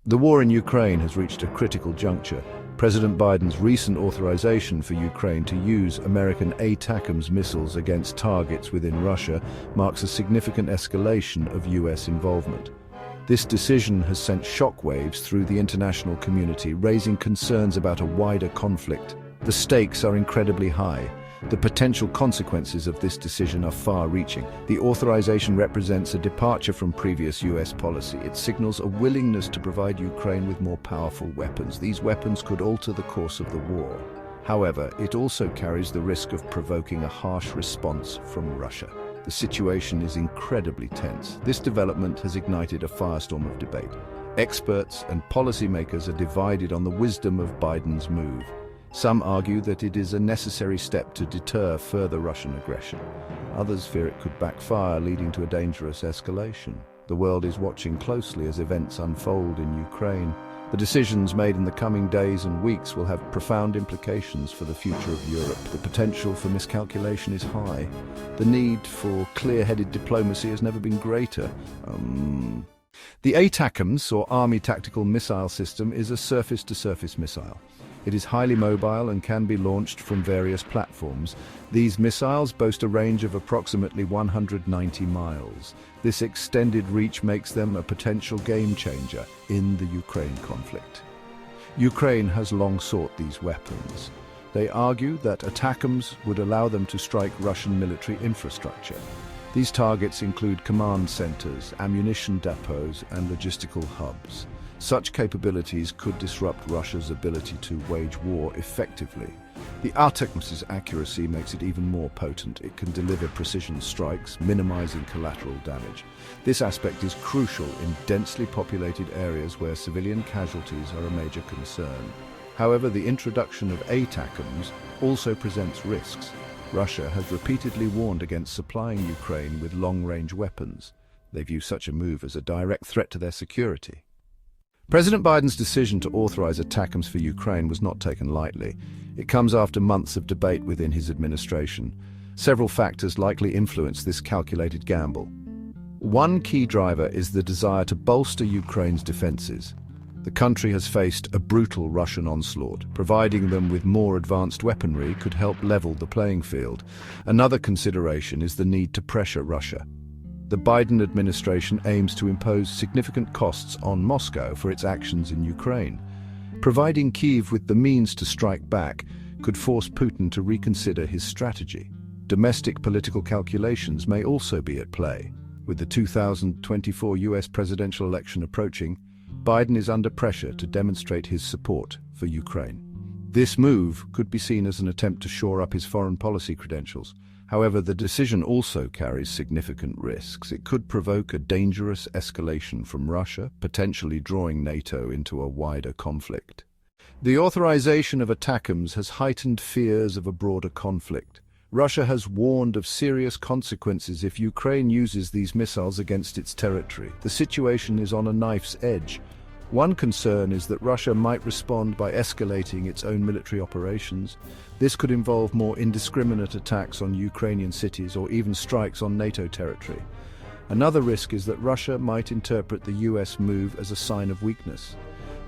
The war in Ukraine has reached a critical juncture. President Biden's recent authorization for Ukraine to use American ATACMS missiles against targets within Russia marks a significant escalation of US involvement. This decision has sent shockwaves through the international community, raising concerns about a wider conflict. The stakes are incredibly high. The potential consequences of this decision are far-reaching. The authorization represents a departure from previous US policy. It signals a willingness to provide Ukraine with more powerful weapons. These weapons could alter the course of the war. However, it also carries the risk of provoking a harsh response from Russia. The situation is incredibly tense. This development has ignited a firestorm of debate. Experts and policymakers are divided on the wisdom of Biden's move. Some argue that it is a necessary step to deter further Russian aggression. Others fear it could backfire, leading to a dangerous escalation. The world is watching closely as events unfold in Ukraine. The decisions made in the coming days and weeks will have profound implications for the future of Europe. The potential for miscalculation is high. The need for clear-headed diplomacy has never been greater. The ATACMS, or Army Tactical Missile System, is a surface-to-surface missile. It is highly mobile and can be launched from various platforms. These missiles boast a range of approximately 190 miles. This extended reach makes them a potential game-changer in the Ukraine conflict. Ukraine has long sought these weapons. They argue that ATACMS would allow them to strike Russian military infrastructure. These targets include command centers, ammunition depots, and logistical hubs. Such capabilities could disrupt Russia's ability to wage war effectively. The ATACMS's accuracy makes it even more potent. It can deliver precision strikes, minimizing collateral damage. This aspect is crucial in densely populated areas where civilian casualties are a major concern. However, the introduction of ATACMS also presents risks. Russia has repeatedly warned against supplying Ukraine with long-range weapons. They view such a move as a direct threat to their security. President Biden's decision to authorize ATACMS for Ukraine was not taken lightly. It comes after months of debate within his administration. Several factors likely influence this calculated gamble. One key driver is the desire to bolster Ukraine's defenses. The country has faced a brutal Russian onslaught. Providing them with more advanced weaponry could help level the playing field. Another consideration is the need to pressure Russia. The Biden administration aims to impose significant costs on Moscow for its actions in Ukraine. Providing Kyiv with the means to strike back could force Putin to reconsider his strategy. Domestic political calculations may also be at play. With the 2024 US presidential election approaching, Biden is under pressure to demonstrate his support for Ukraine. This move could be seen as an attempt to shore up his foreign policy credentials. However, the decision also carries significant risks. It could provoke a dangerous escalation from Russia, potentially drawing NATO into a wider conflict. The authorization of ATACMS has heightened fears of a broader conflict. Russia has warned of serious consequences if Ukraine uses these missiles against its territory. The situation is on a knife's edge. One concern is that Russia might respond by escalating its own military operations. This could involve more indiscriminate attacks on Ukrainian cities or even strikes on NATO territory. Another risk is that Russia might interpret the US move as a sign of weakness.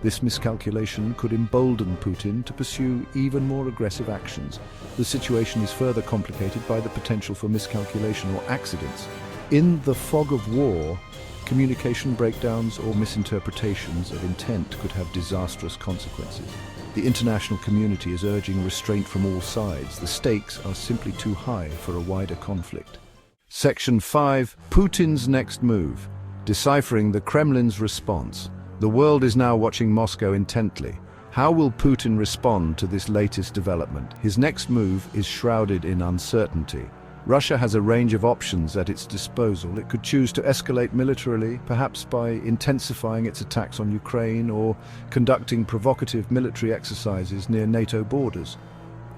This miscalculation could embolden Putin to pursue even more aggressive actions. The situation is further complicated by the potential for miscalculation or accidents. In the fog of war, communication breakdowns or misinterpretations of intent could have disastrous consequences. The international community is urging restraint from all sides. The stakes are simply too high for a wider conflict. Section 5. Putin's next move. Deciphering the Kremlin's response. The world is now watching Moscow intently. How will Putin respond to this latest development? His next move is shrouded in uncertainty. Russia has a range of options at its disposal. It could choose to escalate militarily, perhaps by intensifying its attacks on Ukraine or conducting provocative military exercises near NATO borders.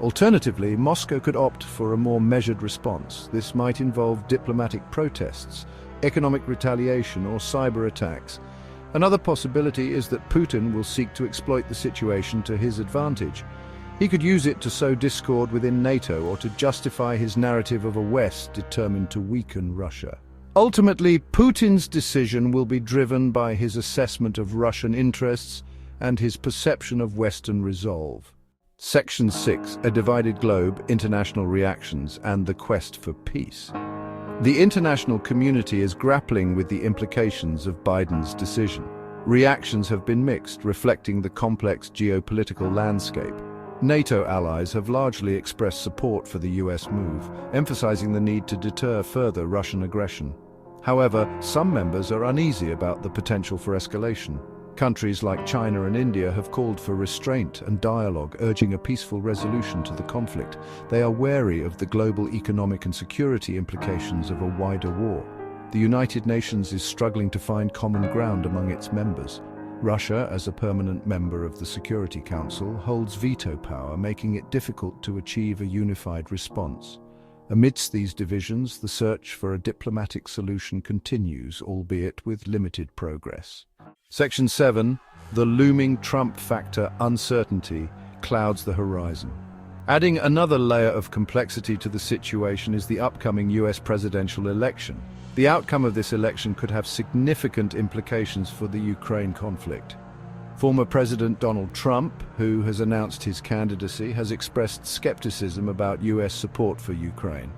Alternatively, Moscow could opt for a more measured response. This might involve diplomatic protests, economic retaliation, or cyber attacks. Another possibility is that Putin will seek to exploit the situation to his advantage. He could use it to sow discord within NATO or to justify his narrative of a West determined to weaken Russia. Ultimately, Putin's decision will be driven by his assessment of Russian interests and his perception of Western resolve. Section 6, A Divided Globe, International Reactions and the Quest for Peace. The international community is grappling with the implications of Biden's decision. Reactions have been mixed, reflecting the complex geopolitical landscape. NATO allies have largely expressed support for the US move, emphasizing the need to deter further Russian aggression. However, some members are uneasy about the potential for escalation. Countries like China and India have called for restraint and dialogue, urging a peaceful resolution to the conflict. They are wary of the global economic and security implications of a wider war. The United Nations is struggling to find common ground among its members. Russia, as a permanent member of the Security Council, holds veto power, making it difficult to achieve a unified response. Amidst these divisions, the search for a diplomatic solution continues, albeit with limited progress. Section 7. The looming Trump factor, uncertainty, clouds the horizon. Adding another layer of complexity to the situation is the upcoming US presidential election. The outcome of this election could have significant implications for the Ukraine conflict. Former President Donald Trump, who has announced his candidacy, has expressed skepticism about US support for Ukraine.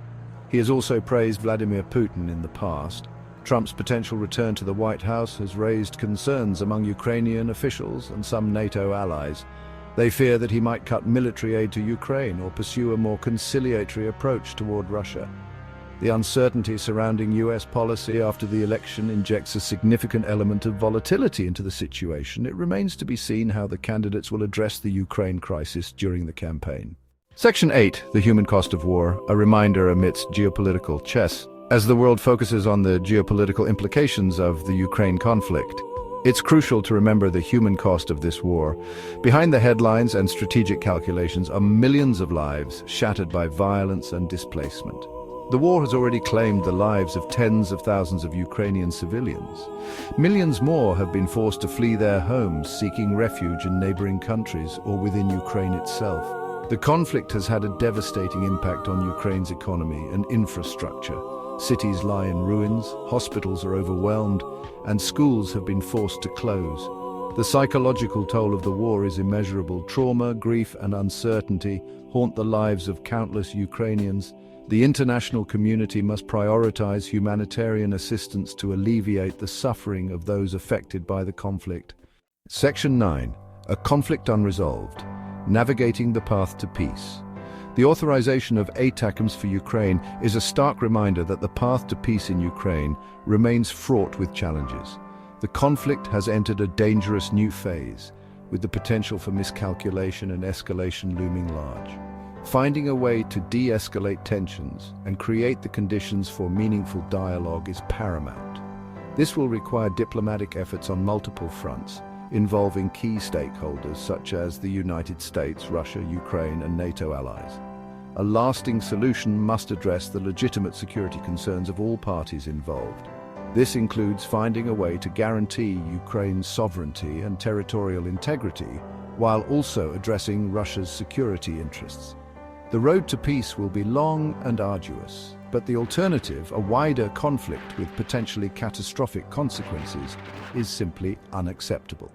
He has also praised Vladimir Putin in the past. Trump's potential return to the White House has raised concerns among Ukrainian officials and some NATO allies. They fear that he might cut military aid to Ukraine or pursue a more conciliatory approach toward Russia. The uncertainty surrounding US policy after the election injects a significant element of volatility into the situation. It remains to be seen how the candidates will address the Ukraine crisis during the campaign. Section 8, The Human Cost of War, a reminder amidst geopolitical chess. As the world focuses on the geopolitical implications of the Ukraine conflict, it's crucial to remember the human cost of this war. Behind the headlines and strategic calculations are millions of lives shattered by violence and displacement. The war has already claimed the lives of tens of thousands of Ukrainian civilians. Millions more have been forced to flee their homes, seeking refuge in neighboring countries or within Ukraine itself. The conflict has had a devastating impact on Ukraine's economy and infrastructure. Cities lie in ruins, hospitals are overwhelmed, and schools have been forced to close. The psychological toll of the war is immeasurable. Trauma, grief, and uncertainty haunt the lives of countless Ukrainians. The international community must prioritize humanitarian assistance to alleviate the suffering of those affected by the conflict. Section 9. A conflict unresolved. Navigating the path to peace. The authorization of ATACMS for Ukraine is a stark reminder that the path to peace in Ukraine remains fraught with challenges. The conflict has entered a dangerous new phase, with the potential for miscalculation and escalation looming large. Finding a way to de-escalate tensions and create the conditions for meaningful dialogue is paramount. This will require diplomatic efforts on multiple fronts, involving key stakeholders such as the United States, Russia, Ukraine, and NATO allies. A lasting solution must address the legitimate security concerns of all parties involved. This includes finding a way to guarantee Ukraine's sovereignty and territorial integrity, while also addressing Russia's security interests. The road to peace will be long and arduous, but the alternative, a wider conflict with potentially catastrophic consequences, is simply unacceptable.